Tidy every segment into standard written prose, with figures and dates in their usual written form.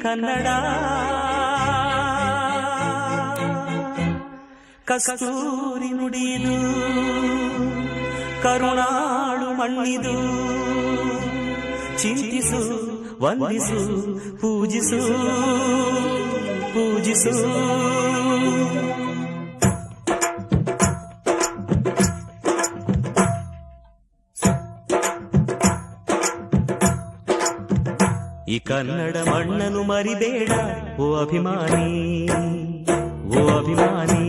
ಕನ್ನಡ ಕಸ್ತೂರಿ ನುಡಿದು ಕರುಣಾಳು ಮಣ್ಣಿದು ಚಿಂತಿಸು ವಂದಿಸು ಪೂಜಿಸು ಪೂಜಿಸು ಈ ಕನ್ನಡ ಮಣ್ಣನ್ನು ಮರಿಬೇಡ ಓ ಅಭಿಮಾನಿ ಓ ಅಭಿಮಾನಿ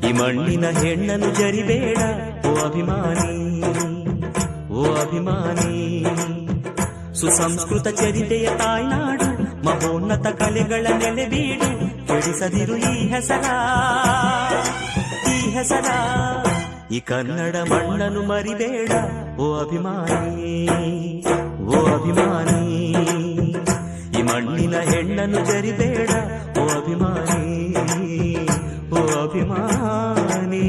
ಈ ಮಣ್ಣಿನ ಹೆಣ್ಣನ್ನು ಜರಿಬೇಡ ಓ ಅಭಿಮಾನಿ ಓ ಅಭಿಮಾನಿ ಸುಸಂಸ್ಕೃತ ಚರಿತೆಯ ತಾಯ್ನಾಡು ಮಹೋನ್ನತ ಕಲೆಗಳ ನೆಲೆಬೀಡು ಕೆಡಿಸದಿರು ಈ ಹೆಸರ ಈ ಕನ್ನಡ ಮಣ್ಣನ್ನು ಮರಿಬೇಡ ಓ ಅಭಿಮಾನಿ ಓ ಅಭಿಮಾನಿ ಈ ಮಣ್ಣಿನ ಹೆಣ್ಣನ್ನು ಜರಿಬೇಡ ಓ ಅಭಿಮಾನಿ ಓ ಅಭಿಮಾನಿ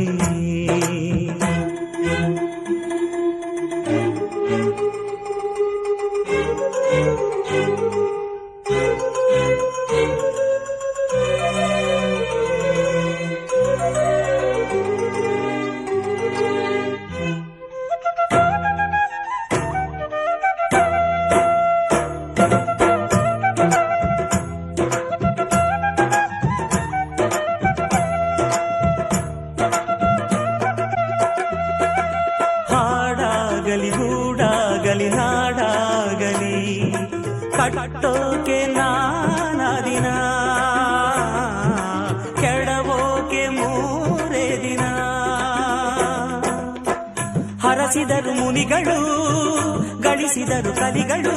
ಗೂಡಾಗಲಿ ನಾಡಾಗಲಿ ಕಟ್ಟೋಕೆ ನಾನಾ ದಿನ ಕೆಡವೋಕೆ ಮೂರೇ ದಿನ ಹರಸಿದರು ಮುನಿಗಳು ಗಳಿಸಿದರು ಕಲಿಗಳು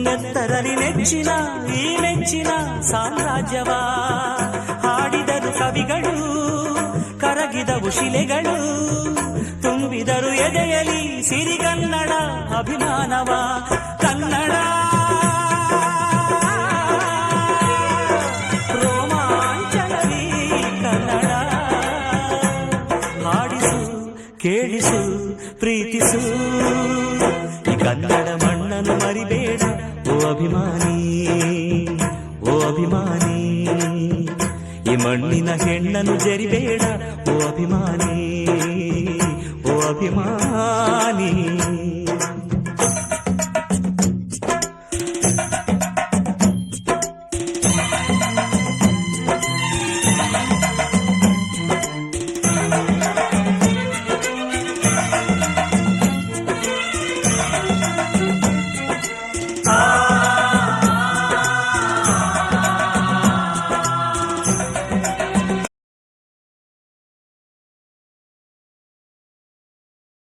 ನೆತ್ತರಲಿ ನೆಚ್ಚಿನ ಈ ಮೆಚ್ಚಿನ ಸಾಮ್ರಾಜ್ಯವ ಹಾಡಿದರು ಕವಿಗಳು ಕರಗಿದವು ಶಿಲೆಗಳು ತುಂಬಿದರು ಎದೆಯಲಿ ಸಿರಿಗನ್ನಡ ಅಭಿಮಾನವ ಕನ್ನಡ ರೋಮಾಂಚನವಿ ಕನ್ನಡ ಹಾಡಿಸು ಕೇಳಿಸು ಪ್ರೀತಿಸು ಈ ಕನ್ನಡ ಮಣ್ಣನ್ನು ಮರಿಬೇಡ ಓ ಅಭಿಮಾನಿ ಓ ಅಭಿಮಾನಿ ಈ ಮಣ್ಣಿನ ಹೆಣ್ಣನ್ನು ಜರಿಬೇಡ ಓ ಅಭಿಮಾನಿ ಓ ಅಭಿಮಾನಿ